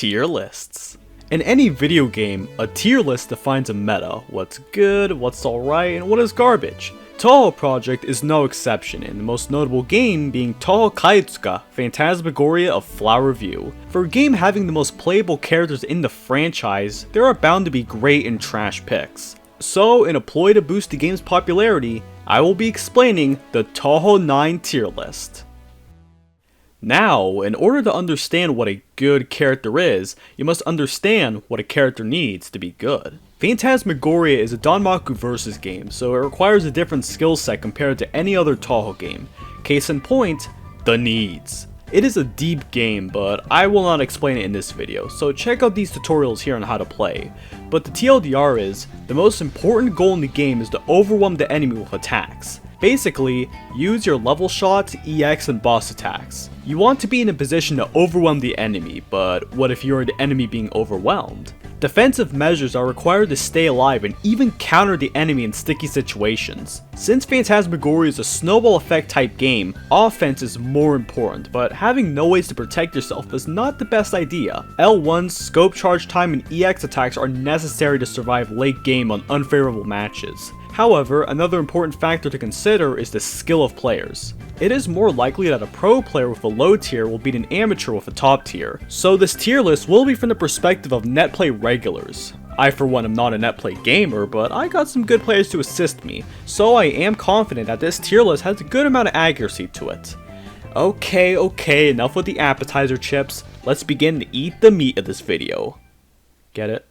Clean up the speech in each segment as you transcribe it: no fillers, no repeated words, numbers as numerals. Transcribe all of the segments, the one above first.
Tier lists. In any video game, a tier list defines a meta, what's good, what's alright, and what is garbage. Touhou Project is no exception, and the most notable game being Touhou Kaitsuka Phantasmagoria of Flower View. For a game having the most playable characters in the franchise, there are bound to be great and trash picks. So, in a ploy to boost the game's popularity, I will be explaining the Touhou 9 tier list. Now, in order to understand what a good character is, you must understand what a character needs to be good. Phantasmagoria is a Danmaku versus game, so it requires a different skill set compared to any other Touhou game. Case in point, the needs. It is a deep game, but I will not explain it in this video, so check out these tutorials here on how to play. But the TLDR is, the most important goal in the game is to overwhelm the enemy with attacks. Basically, use your level shots, EX, and boss attacks. You want to be in a position to overwhelm the enemy, but what if you're the enemy being overwhelmed? Defensive measures are required to stay alive and even counter the enemy in sticky situations. Since Phantasmagoria is a snowball effect type game, offense is more important, but having no ways to protect yourself is not the best idea. L1, scope charge time, and EX attacks are necessary to survive late game on unfavorable matches. However, another important factor to consider is the skill of players. It is more likely that a pro player with a low tier will beat an amateur with a top tier, so this tier list will be from the perspective of Netplay regulars. I for one am not a Netplay gamer, but I got some good players to assist me, so I am confident that this tier list has a good amount of accuracy to it. Okay, enough with the appetizer chips, let's begin to eat the meat of this video. Get it?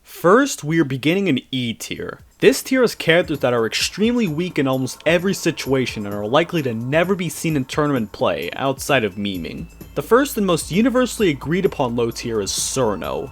First, we are beginning in E tier. This tier has characters that are extremely weak in almost every situation and are likely to never be seen in tournament play outside of memeing. The first and most universally agreed upon low tier is Cirno.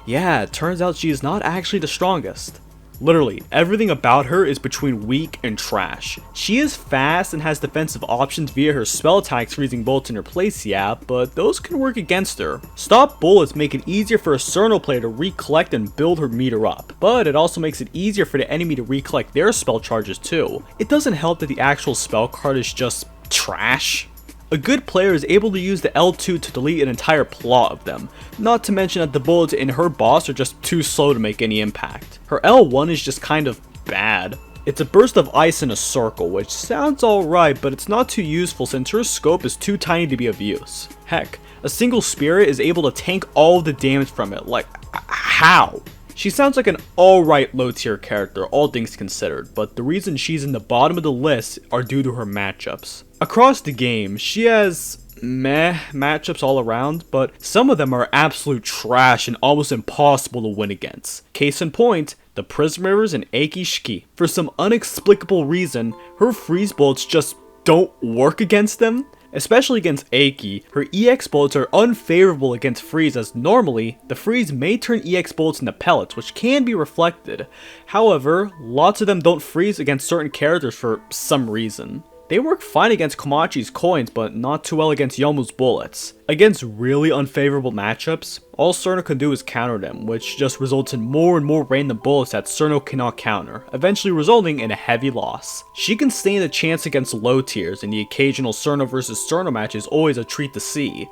Yeah, it turns out she is not actually the strongest. Literally, everything about her is between weak and trash. She is fast and has defensive options via her spell attacks freezing bolts in her place, yeah, but those can work against her. Stop bullets make it easier for a Cirno player to recollect and build her meter up, but it also makes it easier for the enemy to recollect their spell charges too. It doesn't help that the actual spell card is just trash. A good player is able to use the L2 to delete an entire plot of them, not to mention that the bullets in her boss are just too slow to make any impact. Her L1 is just kind of bad. It's a burst of ice in a circle, which sounds alright, but it's not too useful since her scope is too tiny to be of use. Heck, a single spirit is able to tank all of the damage from it, like, how? She sounds like an alright low tier character, all things considered, but the reason she's in the bottom of the list are due to her matchups. Across the game, she has meh matchups all around, but some of them are absolute trash and almost impossible to win against. Case in point, the Prism Rivers and Eiki Shiki. For some unexplicable reason, her freeze bolts just don't work against them. Especially against Eiki, her EX bullets are unfavorable against freeze as normally, the freeze may turn EX bullets into pellets which can be reflected. However, lots of them don't freeze against certain characters for some reason. They work fine against Komachi's coins, but not too well against Yomu's bullets. Against really unfavorable matchups, all Cirno can do is counter them, which just results in more and more random bullets that Cirno cannot counter, eventually resulting in a heavy loss. She can stand a chance against low tiers, and the occasional Cirno vs Cirno match is always a treat to see.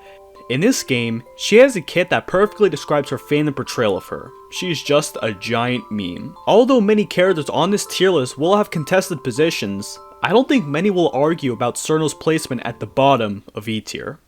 In this game, she has a kit that perfectly describes her fandom portrayal of her. She's just a giant meme. Although many characters on this tier list will have contested positions, I don't think many will argue about Cirno's placement at the bottom of E tier.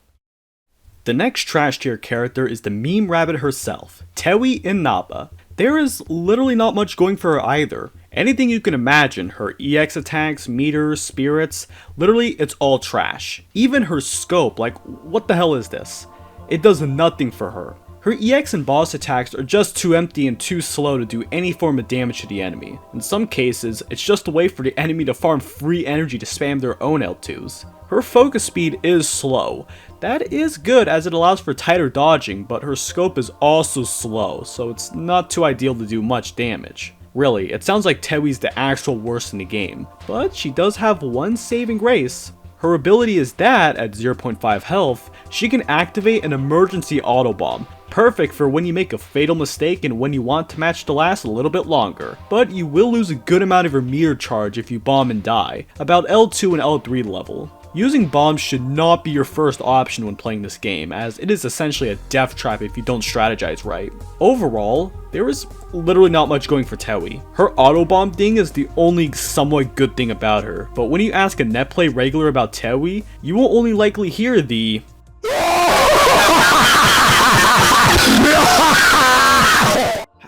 The next trash tier character is the meme rabbit herself, Tewi Inaba. There is literally not much going for her either. Anything you can imagine, her EX attacks, meters, spirits, literally it's all trash. Even her scope, like what the hell is this? It does nothing for her. Her EX and boss attacks are just too empty and too slow to do any form of damage to the enemy. In some cases, it's just a way for the enemy to farm free energy to spam their own L2s. Her focus speed is slow. That is good as it allows for tighter dodging, but her scope is also slow, so it's not too ideal to do much damage. Really, it sounds like Tewi's the actual worst in the game, but she does have one saving grace. Her ability is that, at 0.5 health, she can activate an emergency auto bomb. Perfect for when you make a fatal mistake and when you want the match to last a little bit longer. But you will lose a good amount of your meter charge if you bomb and die, about L2 and L3 level. Using bombs should not be your first option when playing this game, as it is essentially a death trap if you don't strategize right. Overall, there is literally not much going for Touhou. Her auto bomb thing is the only somewhat good thing about her, but when you ask a Netplay regular about Touhou, you will only likely hear the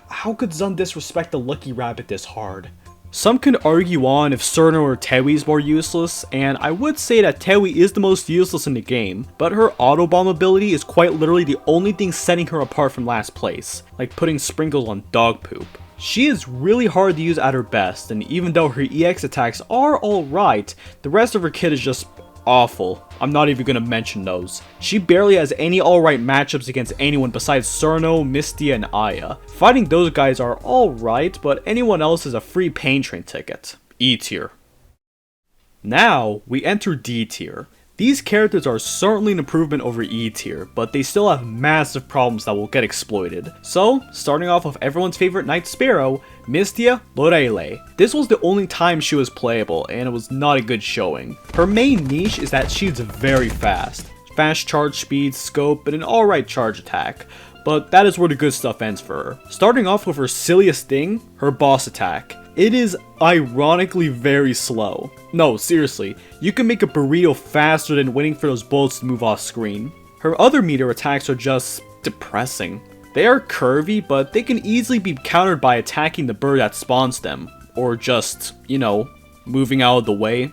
how could Zun disrespect the Lucky Rabbit this hard? Some could argue on if Cerno or Touhou is more useless, and I would say that Touhou is the most useless in the game, but her auto bomb ability is quite literally the only thing setting her apart from last place, like putting sprinkles on dog poop. She is really hard to use at her best, and even though her EX attacks are alright, the rest of her kit is just awful. I'm not even gonna mention those. She barely has any alright matchups against anyone besides Cerno, Mystia, and Aya. Fighting those guys are alright, but anyone else is a free pain train ticket. E tier. Now, we enter D tier. These characters are certainly an improvement over E tier, but they still have massive problems that will get exploited. So, starting off with everyone's favorite Knight Sparrow, Mystia Lorelei. This was the only time she was playable, and it was not a good showing. Her main niche is that she's very fast. Fast charge speed, scope, and an alright charge attack. But that is where the good stuff ends for her. Starting off with her silliest thing, her boss attack. It is ironically very slow. No, seriously, you can make a burrito faster than waiting for those bullets to move off screen. Her other meter attacks are just depressing. They are curvy, but they can easily be countered by attacking the bird that spawns them, or just, you know, moving out of the way.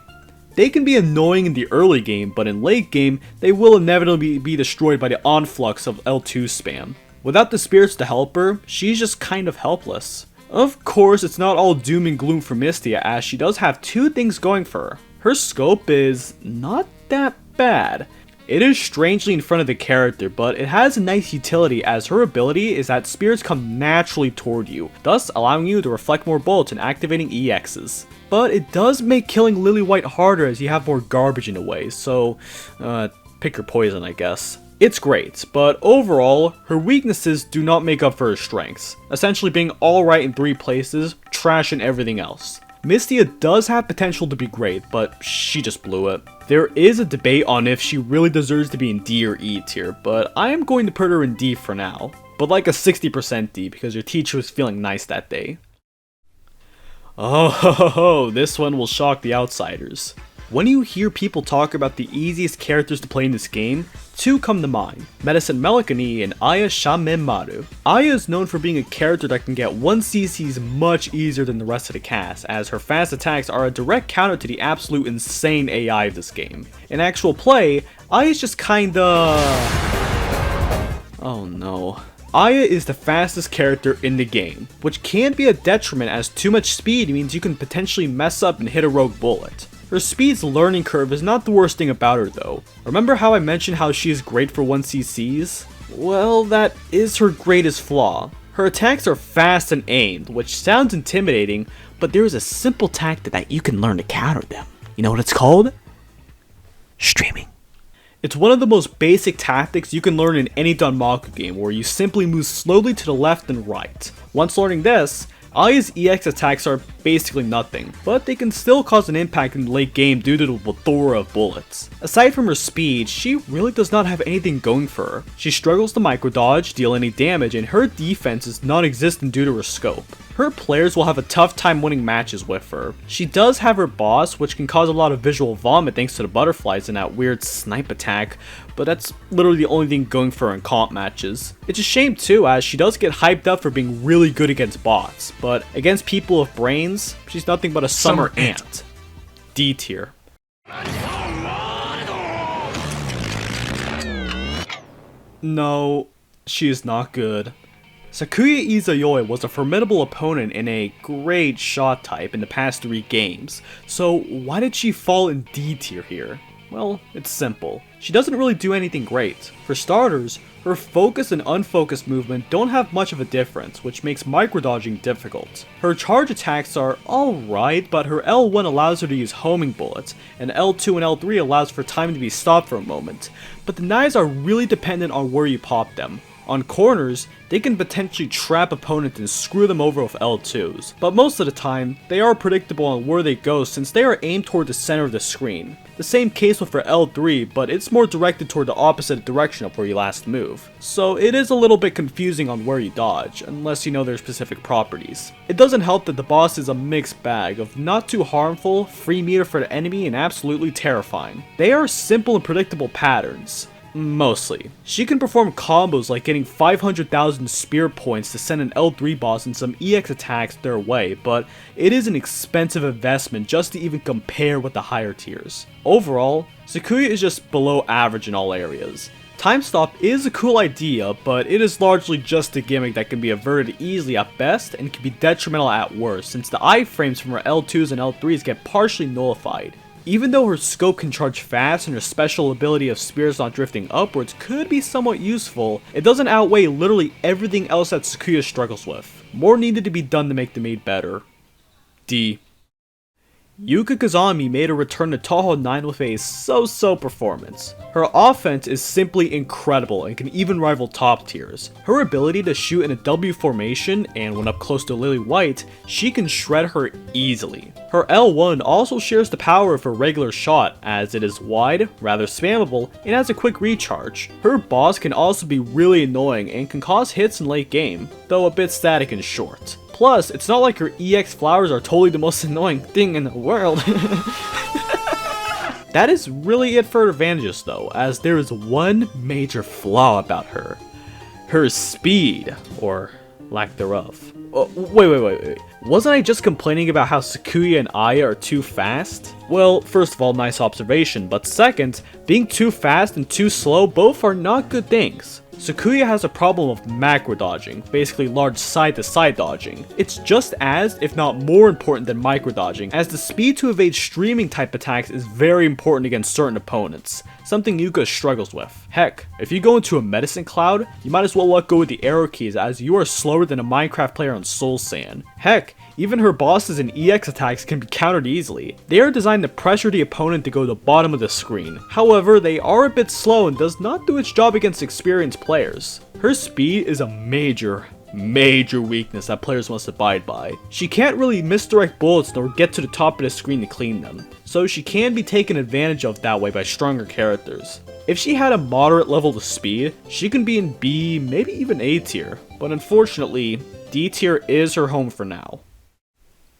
They can be annoying in the early game, but in late game, they will inevitably be destroyed by the onflux of L2 spam. Without the spirits to help her, she's just kind of helpless. Of course, it's not all doom and gloom for Mystia, as she does have two things going for her. Her scope is not that bad. It is strangely in front of the character, but it has a nice utility as her ability is that spirits come naturally toward you, thus allowing you to reflect more bullets and activating EXs. But it does make killing Lily White harder as you have more garbage in a way, so pick your poison, I guess. It's great, but overall, her weaknesses do not make up for her strengths, essentially being alright in 3 places, trash in everything else. Mystia does have potential to be great, but she just blew it. There is a debate on if she really deserves to be in D or E tier, but I am going to put her in D for now. But like a 60% D because your teacher was feeling nice that day. Oh, this one will shock the outsiders. When you hear people talk about the easiest characters to play in this game, 2 come to mind, Medicine Melikani and Aya Shamemaru. Aya is known for being a character that can get 1CCs much easier than the rest of the cast, as her fast attacks are a direct counter to the absolute insane AI of this game. In actual play, Aya is just kinda... oh no. Aya is the fastest character in the game, which can be a detriment as too much speed means you can potentially mess up and hit a rogue bullet. Her speed's learning curve is not the worst thing about her though. Remember how I mentioned how she is great for 1CCs? Well, that is her greatest flaw. Her attacks are fast and aimed, which sounds intimidating, but there is a simple tactic that you can learn to counter them. You know what it's called? Streaming. It's one of the most basic tactics you can learn in any Danmaku game, where you simply move slowly to the left and right. Once learning this, Aya's EX attacks are basically nothing, but they can still cause an impact in the late game due to the plethora of bullets. Aside from her speed, she really does not have anything going for her. She struggles to micrododge, deal any damage, and her defense is non-existent due to her scope. Her players will have a tough time winning matches with her. She does have her boss, which can cause a lot of visual vomit thanks to the butterflies and that weird snipe attack, but that's literally the only thing going for her in comp matches. It's a shame too, as she does get hyped up for being really good against bots, but against people with brains, she's nothing but a summer ant. D tier. No, she is not good. Sakuya Izayoi was a formidable opponent in a great shot type in the past 3 games, so why did she fall in D tier here? Well, it's simple. She doesn't really do anything great. For starters, her focus and unfocused movement don't have much of a difference, which makes micrododging difficult. Her charge attacks are alright, but her L1 allows her to use homing bullets, and L2 and L3 allows for time to be stopped for a moment, but the knives are really dependent on where you pop them. On corners, they can potentially trap opponents and screw them over with L2s, but most of the time, they are predictable on where they go since they are aimed toward the center of the screen. The same case with her L3, but it's more directed toward the opposite direction of where you last move. So it is a little bit confusing on where you dodge, unless you know their specific properties. It doesn't help that the boss is a mixed bag of not too harmful, free meter for the enemy, and absolutely terrifying. They are simple and predictable patterns. Mostly. She can perform combos like getting 500,000 spear points to send an L3 boss and some EX attacks their way, but it is an expensive investment just to even compare with the higher tiers. Overall, Sakuya is just below average in all areas. Time Stop is a cool idea, but it is largely just a gimmick that can be averted easily at best and can be detrimental at worst since the iframes from her L2s and L3s get partially nullified. Even though her scope can charge fast and her special ability of spears not drifting upwards could be somewhat useful, it doesn't outweigh literally everything else that Sakuya struggles with. More needed to be done to make the maid better. D. Yuka Kazami made a return to Touhou 9 with a so-so performance. Her offense is simply incredible and can even rival top tiers. Her ability to shoot in a W formation, and when up close to Lily White, she can shred her easily. Her L1 also shares the power of her regular shot, as it is wide, rather spammable, and has a quick recharge. Her boss can also be really annoying and can cause hits in late game, though a bit static and short. Plus, it's not like her EX flowers are totally the most annoying thing in the world. That is really it for her advantages though, as there is one major flaw about her. Her speed, or lack thereof. Oh, wait. Wasn't I just complaining about how Sakuya and Aya are too fast? Well, first of all, nice observation, but second, being too fast and too slow both are not good things. Sakuya has a problem of macro dodging, basically large side-to-side dodging. It's just as, if not more important than micro dodging, as the speed to evade streaming type attacks is very important against certain opponents, something Yuka struggles with. Heck, if you go into a medicine cloud, you might as well let go with the arrow keys as you are slower than a Minecraft player on Soul Sand. Heck, even her bosses and EX attacks can be countered easily. They are designed to pressure the opponent to go to the bottom of the screen. However, they are a bit slow and does not do its job against experienced players. Her speed is a major weakness that players must abide by. She can't really misdirect bullets nor get to the top of the screen to clean them, so she can be taken advantage of that way by stronger characters. If she had a moderate level of speed, she can be in B, maybe even A tier, but unfortunately, D tier is her home for now.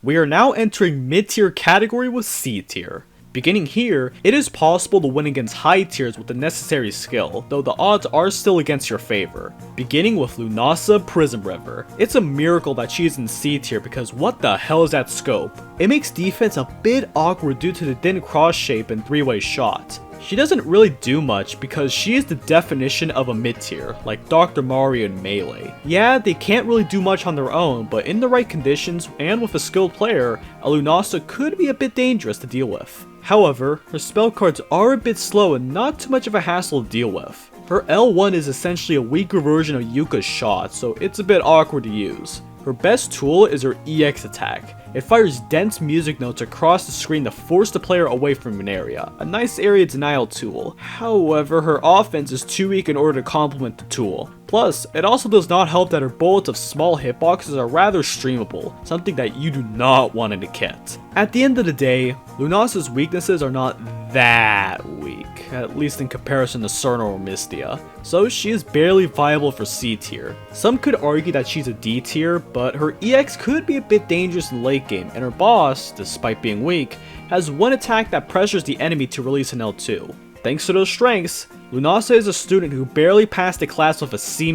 We are now entering mid-tier category with C tier. Beginning here, it is possible to win against high tiers with the necessary skill, though the odds are still against your favor. Beginning with Lunasa Prism River. It's a miracle that she is in C tier because what the hell is that scope? It makes defense a bit awkward due to the thin cross shape and three-way shot. She doesn't really do much because she is the definition of a mid-tier, like Dr. Mario and Melee. Yeah, they can't really do much on their own, but in the right conditions and with a skilled player, a Lunasa could be a bit dangerous to deal with. However, her spell cards are a bit slow and not too much of a hassle to deal with. Her L1 is essentially a weaker version of Yuka's shot, so it's a bit awkward to use. Her best tool is her EX attack. It fires dense music notes across the screen to force the player away from an area, a nice area denial tool. However, her offense is too weak in order to complement the tool. Plus, it also does not help that her bullets of small hitboxes are rather streamable, something that you do not want in a kit. At the end of the day, Lunasa's weaknesses are not that weak, at least in comparison to Cerner or Mystia, so she is barely viable for C tier. Some could argue that she's a D tier, but her EX could be a bit dangerous in late game, and her boss, despite being weak, has one attack that pressures the enemy to release an L2. Thanks to those strengths, Lunasa is a student who barely passed the class with a C-,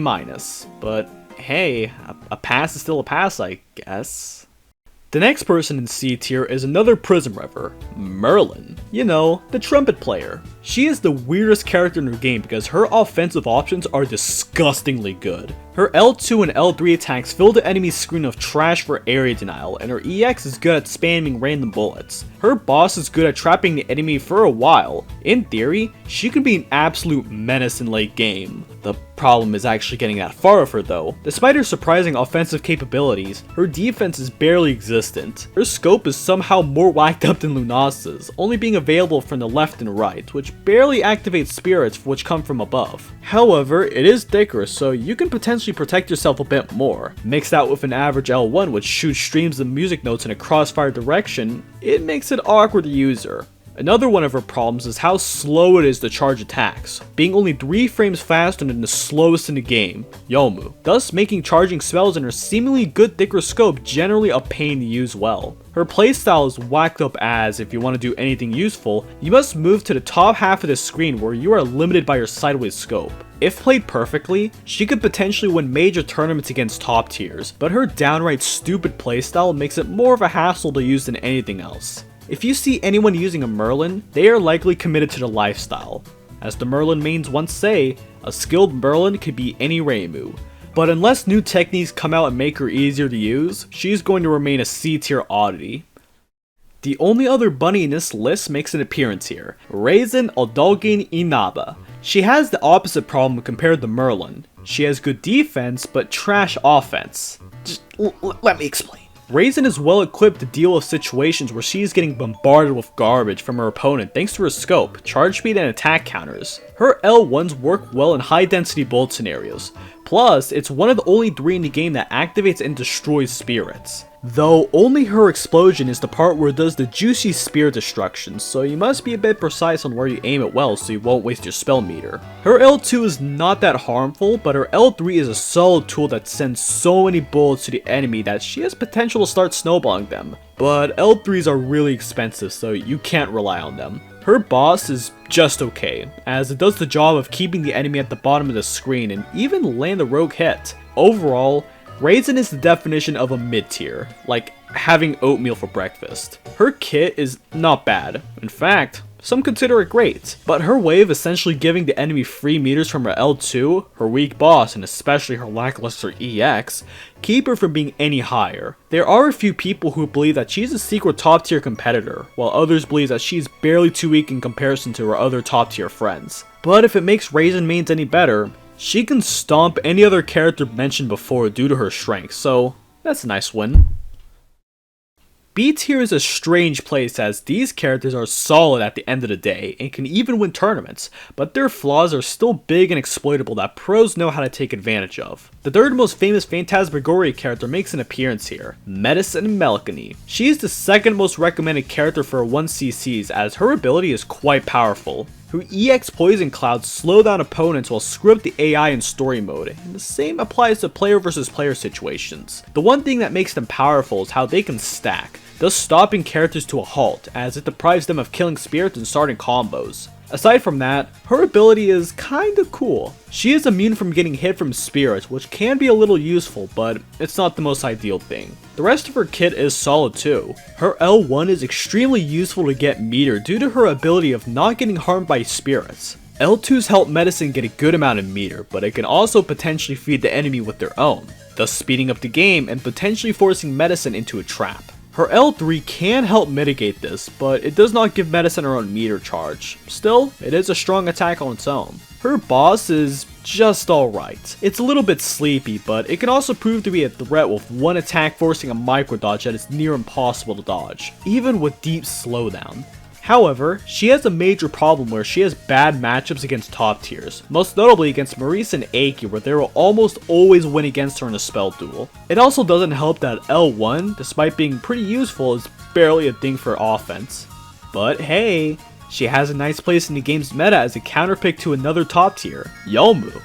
but hey, a pass is still a pass, I guess. The next person in C tier is another Prism River, Merlin. You know, the trumpet player. She is the weirdest character in the game because her offensive options are disgustingly good. Her L2 and L3 attacks fill the enemy's screen of trash for area denial, and her EX is good at spamming random bullets. Her boss is good at trapping the enemy for a while. In theory, she could be an absolute menace in late game. The problem is actually getting that far of her though. Despite her surprising offensive capabilities, her defense is barely existent. Her scope is somehow more whacked up than Lunasa's, only being available from the left and right, which barely activates spirits which come from above. However, it is thicker, so you can potentially protect yourself a bit more. Mixed out with an average L1 which shoots streams of music notes in a crossfire direction, it makes it awkward to use her. Another one of her problems is how slow it is to charge attacks, being only 3 frames faster than the slowest in the game, Yomu, thus making charging spells in her seemingly good thicker scope generally a pain to use well. Her playstyle is whacked up as, if you want to do anything useful, you must move to the top half of the screen where you are limited by your sideways scope. If played perfectly, she could potentially win major tournaments against top tiers, but her downright stupid playstyle makes it more of a hassle to use than anything else. If you see anyone using a Merlin, they are likely committed to the lifestyle. As the Merlin mains once say, a skilled Merlin could be any Reimu. But unless new techniques come out and make her easier to use, she's going to remain a C tier oddity. The only other bunny in this list makes an appearance here, Raisin Aldogin Inaba. She has the opposite problem compared to Merlin. She has good defense, but trash offense. Just let me explain. Raisin is well equipped to deal with situations where she is getting bombarded with garbage from her opponent thanks to her scope, charge speed, and attack counters. Her L1s work well in high density bullet scenarios. Plus, it's one of the only 3 in the game that activates and destroys spirits. Though only her explosion is the part where it does the juicy spirit destruction, so you must be a bit precise on where you aim it well so you won't waste your spell meter. Her L2 is not that harmful, but her L3 is a solid tool that sends so many bullets to the enemy that she has potential to start snowballing them. But L3s are really expensive, so you can't rely on them. Her boss is just okay, as it does the job of keeping the enemy at the bottom of the screen and even land a rogue hit. Overall, Raisin is the definition of a mid-tier, like having oatmeal for breakfast. Her kit is not bad, in fact, some consider it great, but her way of essentially giving the enemy free meters from her L2, her weak boss, and especially her lackluster EX, keep her from being any higher. There are a few people who believe that she's a secret top tier competitor, while others believe that she's barely too weak in comparison to her other top tier friends. But if it makes Raisin mains any better, she can stomp any other character mentioned before due to her strength, so that's a nice win. B tier is a strange place as these characters are solid at the end of the day and can even win tournaments, but their flaws are still big and exploitable that pros know how to take advantage of. The third most famous Phantasmagoria character makes an appearance here, Medicine Melkony. She is the second most recommended character for 1cc's as her ability is quite powerful. Her EX Poison Clouds slow down opponents while screw up the AI in story mode, and the same applies to player versus player situations. The one thing that makes them powerful is how they can stack, thus stopping characters to a halt, as it deprives them of killing spirits and starting combos. Aside from that, her ability is kinda cool. She is immune from getting hit from spirits, which can be a little useful, but it's not the most ideal thing. The rest of her kit is solid too. Her L1 is extremely useful to get meter due to her ability of not getting harmed by spirits. L2s help Medicine get a good amount of meter, but it can also potentially feed the enemy with their own, thus speeding up the game and potentially forcing Medicine into a trap. Her L3 can help mitigate this, but it does not give Medicine her own meter charge. Still, it is a strong attack on its own. Her boss is just alright. It's a little bit sleepy, but it can also prove to be a threat with one attack forcing a micro dodge that is near impossible to dodge, even with deep slowdown. However, she has a major problem where she has bad matchups against top tiers, most notably against Maurice and Aiki where they will almost always win against her in a spell duel. It also doesn't help that L1, despite being pretty useful, is barely a thing for offense. But hey, she has a nice place in the game's meta as a counterpick to another top tier, Yomu.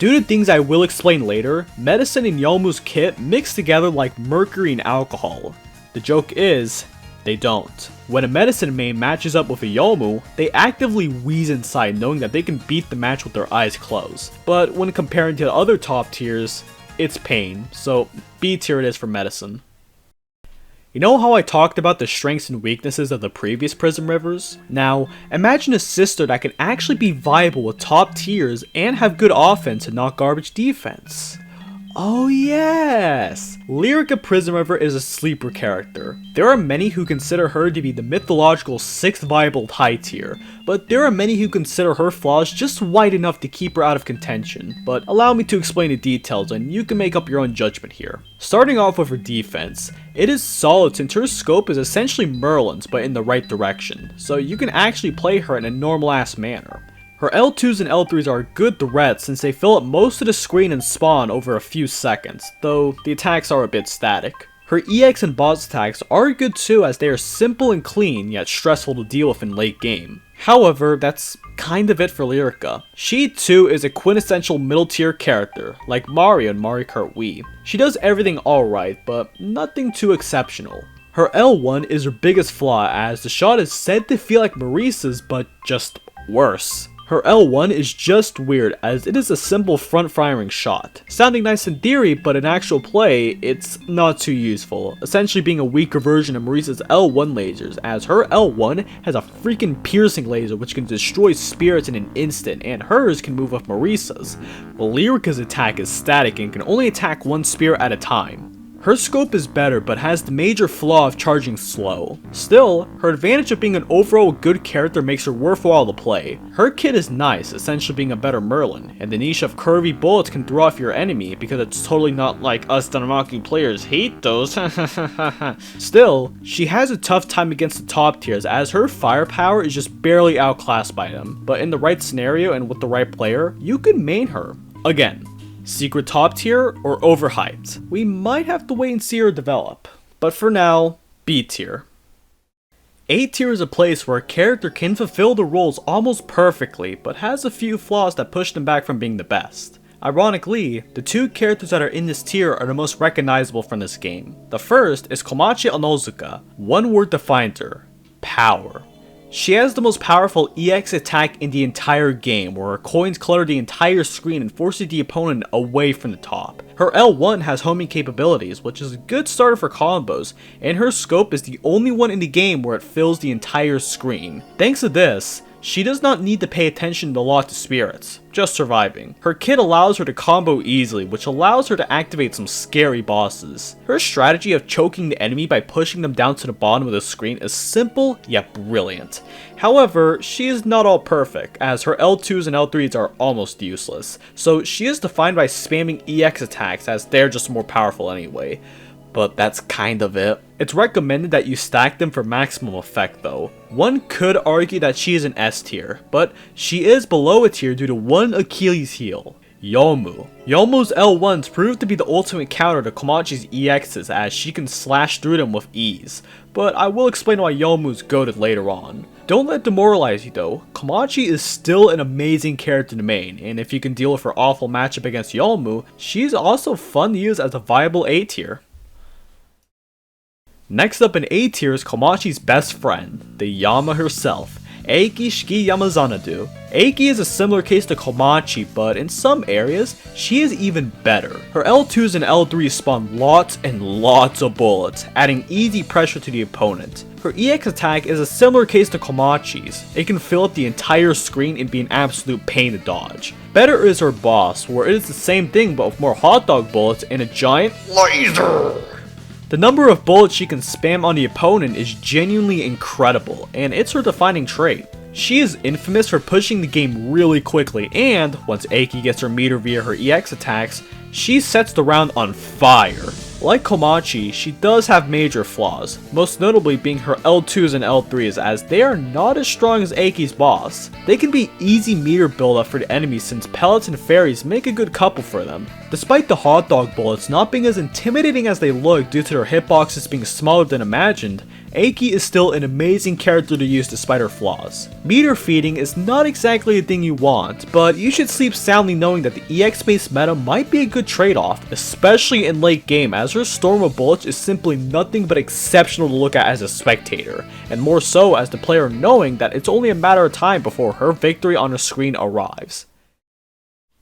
Due to things I will explain later, Medicine and Yomu's kit mix together like mercury and alcohol. The joke is, they don't. When a Medicine main matches up with a Yomu, they actively wheeze inside knowing that they can beat the match with their eyes closed. But when comparing to other top tiers, it's pain, so B tier it is for Medicine. You know how I talked about the strengths and weaknesses of the previous Prism Rivers? Now, imagine a sister that can actually be viable with top tiers and have good offense and not garbage defense. Oh yes! Lyrica Prison River is a sleeper character. There are many who consider her to be the mythological 6th viable high tier, but there are many who consider her flaws just wide enough to keep her out of contention. But allow me to explain the details and you can make up your own judgment here. Starting off with her defense, it is solid since her scope is essentially Merlin's but in the right direction, so you can actually play her in a normal ass manner. Her L2s and L3s are a good threat since they fill up most of the screen and spawn over a few seconds, though the attacks are a bit static. Her EX and boss attacks are good too as they are simple and clean yet stressful to deal with in late game. However, that's kind of it for Lyrica. She too is a quintessential middle tier character, like Mario in Mario Kart Wii. She does everything alright, but nothing too exceptional. Her L1 is her biggest flaw as the shot is said to feel like Marisa's but just worse. Her L1 is just weird as it is a simple front firing shot. Sounding nice in theory, but in actual play, it's not too useful, essentially being a weaker version of Marisa's L1 lasers, as her L1 has a freaking piercing laser which can destroy spirits in an instant, and hers can move with Marisa's. Lyrica's attack is static and can only attack one spirit at a time. Her scope is better but has the major flaw of charging slow. Still, her advantage of being an overall good character makes her worthwhile to play. Her kit is nice, essentially being a better Merlin, and the niche of curvy bullets can throw off your enemy because it's totally not like us Danamaki players hate those. Still, she has a tough time against the top tiers as her firepower is just barely outclassed by them, but in the right scenario and with the right player, you can main her. Again, secret top tier or overhyped? We might have to wait and see her develop. But for now, B tier. A tier is a place where a character can fulfill the roles almost perfectly, but has a few flaws that push them back from being the best. Ironically, the two characters that are in this tier are the most recognizable from this game. The first is Komachi Onozuka. One word defines her: power. She has the most powerful EX attack in the entire game, where her coins clutter the entire screen and forces the opponent away from the top. Her L1 has homing capabilities, which is a good starter for combos, and her scope is the only one in the game where it fills the entire screen. Thanks to this, she does not need to pay attention a lot to spirits, just surviving. Her kit allows her to combo easily, which allows her to activate some scary bosses. Her strategy of choking the enemy by pushing them down to the bottom of the screen is simple yet brilliant. However, she is not all perfect, as her L2s and L3s are almost useless, so she is defined by spamming EX attacks as they're just more powerful anyway. But that's kind of it. It's recommended that you stack them for maximum effect though. One could argue that she is an S tier, but she is below a tier due to one Achilles heel: Yomu. Yomu's L1s prove to be the ultimate counter to Komachi's EXs as she can slash through them with ease, but I will explain why Yomu's goated later on. Don't let it demoralize you though, Komachi is still an amazing character to main, and if you can deal with her awful matchup against Yomu, she's also fun to use as a viable A tier. Next up in A tier is Komachi's best friend, the Yama herself, Eiki Shiki Yamazanadu. Eiki is a similar case to Komachi, but in some areas, she is even better. Her L2s and L3s spawn lots and lots of bullets, adding easy pressure to the opponent. Her EX attack is a similar case to Komachi's. It can fill up the entire screen and be an absolute pain to dodge. Better is her boss, where it is the same thing but with more hot dog bullets and a giant laser. The number of bullets she can spam on the opponent is genuinely incredible, and it's her defining trait. She is infamous for pushing the game really quickly, and once Eiki gets her meter via her EX attacks, she sets the round on fire. Like Komachi, she does have major flaws, most notably being her L2s and L3s as they are not as strong as Eiki's boss. They can be easy meter build-up for the enemies since pellets and fairies make a good couple for them. Despite the hot dog bullets not being as intimidating as they look due to their hitboxes being smaller than imagined, Eiki is still an amazing character to use despite her flaws. Meter feeding is not exactly a thing you want, but you should sleep soundly knowing that the EX based meta might be a good trade-off, especially in late game as her storm of bullets is simply nothing but exceptional to look at as a spectator, and more so as the player knowing that it's only a matter of time before her victory on the screen arrives.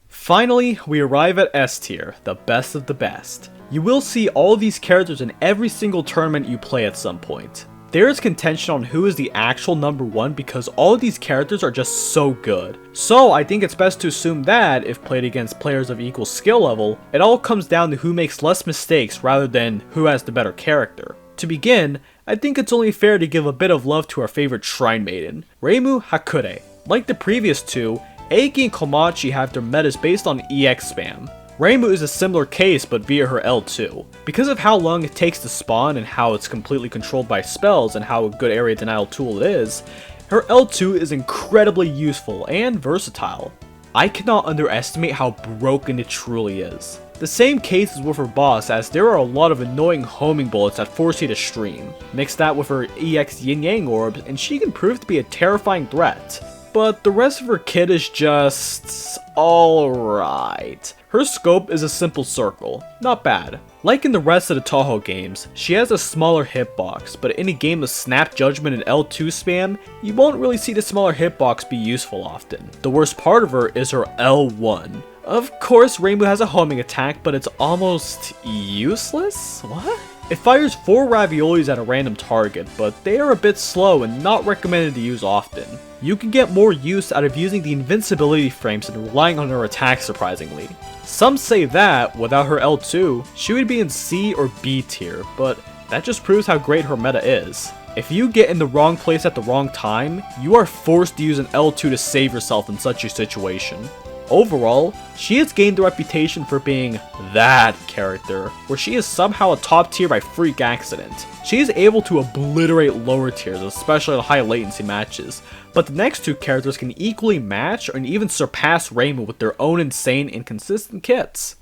Finally, we arrive at S tier, the best of the best. You will see all these characters in every single tournament you play at some point. there is contention on who is the actual number 1 because all of these characters are just so good. So I think it's best to assume that, if played against players of equal skill level, it all comes down to who makes less mistakes rather than who has the better character. To begin, I think it's only fair to give a bit of love to our favorite Shrine Maiden, Reimu Hakure. Like the previous two, Eiki and Komachi have their metas based on EX spam. Reimu is a similar case but via her L2. Because of how long it takes to spawn and how it's completely controlled by spells and how a good area denial tool it is, her L2 is incredibly useful and versatile. I cannot underestimate how broken it truly is. The same case is with her boss, as there are a lot of annoying homing bullets that force you to stream. Mix that with her EX Yin Yang orbs and she can prove to be a terrifying threat. But the rest of her kit is just alright. Her scope is a simple circle, not bad. Like in the rest of the Touhou games, she has a smaller hitbox, but in a game of Snap Judgment and L2 spam, you won't really see the smaller hitbox be useful often. The worst part of her is her L1. Of course, Reimu has a homing attack, but it's almost useless? What? It fires 4 raviolis at a random target, but they are a bit slow and not recommended to use often. You can get more use out of using the invincibility frames and relying on her attack surprisingly. Some say that, without her L2, she would be in C or B tier, but that just proves how great her meta is. If you get in the wrong place at the wrong time, you are forced to use an L2 to save yourself in such a situation. Overall, she has gained the reputation for being that character, where she is somehow a top tier by freak accident. She is able to obliterate lower tiers, especially in high latency matches, but the next two characters can equally match and even surpass Reimu with their own insane and consistent kits.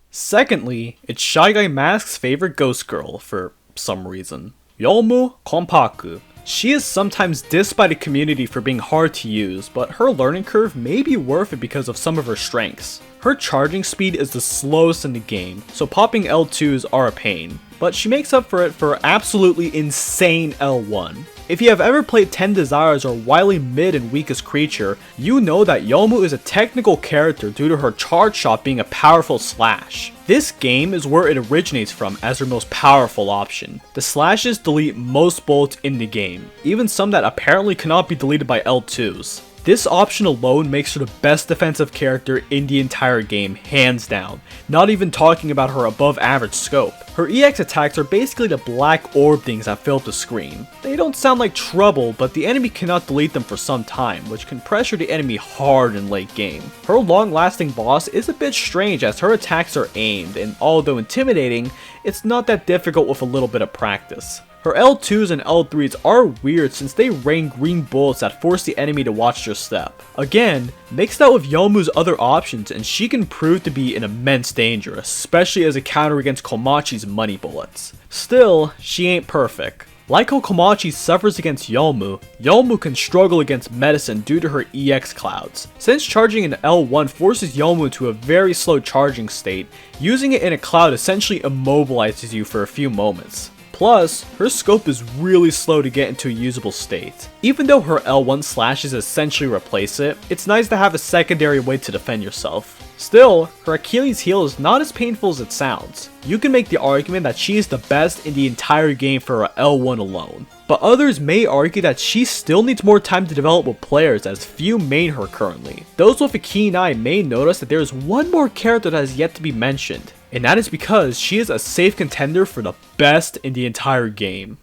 Secondly, it's Shy Guy Mask's favorite ghost girl for some reason, Yomu Konpaku. She is sometimes dissed by the community for being hard to use, but her learning curve may be worth it because of some of her strengths. Her charging speed is the slowest in the game, so popping L2s are a pain, but she makes up for it for absolutely insane L1. If you have ever played 10 Desires or Wily Mid and Weakest Creature, you know that Yomu is a technical character due to her charge shot being a powerful slash. This game is where it originates from as her most powerful option. The slashes delete most bullets in the game, even some that apparently cannot be deleted by L2s. This option alone makes her the best defensive character in the entire game, hands down, not even talking about her above average scope. Her EX attacks are basically the black orb things that fill up the screen. They don't sound like trouble, but the enemy cannot delete them for some time, which can pressure the enemy hard in late game. Her long-lasting boss is a bit strange as her attacks are aimed, and although intimidating, it's not that difficult with a little bit of practice. Her L2s and L3s are weird since they rain green bullets that force the enemy to watch their step. Again, mix that with Yomu's other options and she can prove to be an immense danger, especially as a counter against Komachi's money bullets. Still, she ain't perfect. Like how Komachi suffers against Yomu, Yomu can struggle against medicine due to her EX clouds. Since charging an L1 forces Yomu to a very slow charging state, using it in a cloud essentially immobilizes you for a few moments. Plus, her scope is really slow to get into a usable state. Even though her L1 slashes essentially replace it, it's nice to have a secondary way to defend yourself. Still, her Achilles heel is not as painful as it sounds. You can make the argument that she is the best in the entire game for her L1 alone. But others may argue that she still needs more time to develop with players as few main her currently. Those with a keen eye may notice that there is one more character that has yet to be mentioned, and that is because she is a safe contender for the best in the entire game.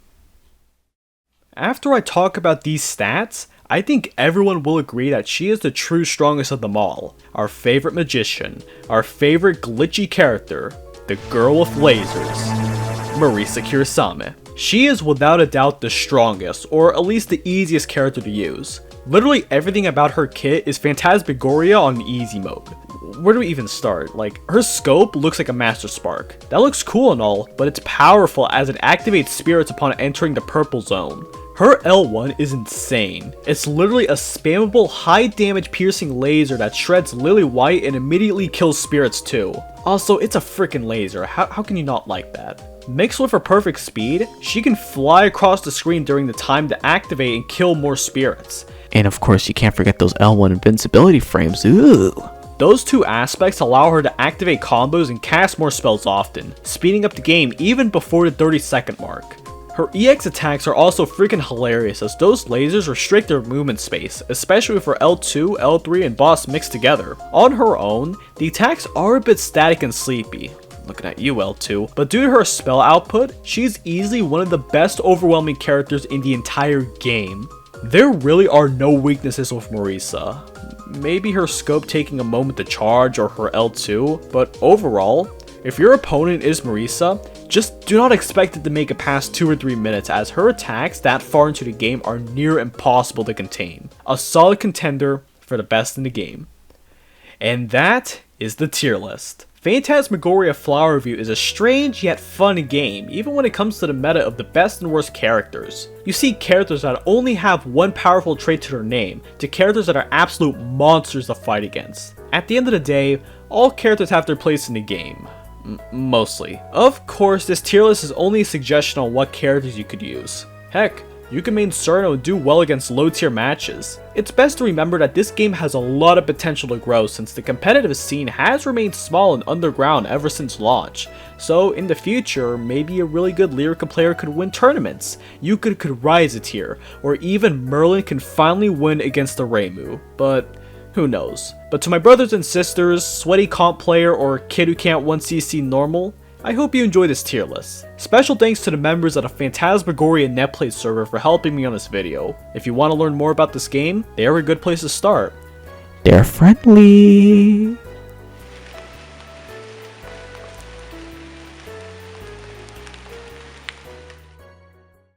After I talk about these stats, I think everyone will agree that she is the true strongest of them all. Our favorite magician, our favorite glitchy character, the girl with lasers, Marisa Kirisame. She is without a doubt the strongest, or at least the easiest character to use. Literally everything about her kit is Phantasmagoria on easy mode. Where do we even start? Like, her scope looks like a Master Spark. That looks cool and all, but it's powerful as it activates spirits upon entering the purple zone. Her L1 is insane. It's literally a spammable high damage piercing laser that shreds Lily White and immediately kills spirits too. Also, it's a freaking laser. How can you not like that? Mixed with her perfect speed, she can fly across the screen during the time to activate and kill more spirits. And of course, you can't forget those L1 invincibility frames. Ooh. Those two aspects allow her to activate combos and cast more spells often, speeding up the game even before the 30-second mark. Her EX attacks are also freaking hilarious as those lasers restrict their movement space, especially for L2, L3, and boss mixed together. On her own, the attacks are a bit static and sleepy. Looking at you, L2. But due to her spell output, she's easily one of the best overwhelming characters in the entire game. There really are no weaknesses with Marisa. Maybe her scope taking a moment to charge or her L2, but overall, if your opponent is Marisa, just do not expect it to make it past 2 or 3 minutes as her attacks that far into the game are near impossible to contain. A solid contender for the best in the game. And that is the tier list. Phantasmagoria of Flower View is a strange yet fun game, even when it comes to the meta of the best and worst characters. You see characters that only have one powerful trait to their name, to characters that are absolute monsters to fight against. At the end of the day, all characters have their place in the game. Mostly. Of course, this tier list is only a suggestion on what characters you could use. Heck, you can main Cerno and do well against low tier matches. It's best to remember that this game has a lot of potential to grow since the competitive scene has remained small and underground ever since launch. So in the future, maybe a really good Lyrica player could win tournaments, Yuka could rise a tier, or even Merlin can finally win against the Reimu. But who knows. But to my brothers and sisters, sweaty comp player, or kid who can't 1cc normal, I hope you enjoy this tier list. Special thanks to the members of the Phantasmagoria Netplay server for helping me on this video. If you want to learn more about this game, they are a good place to start. They're friendly.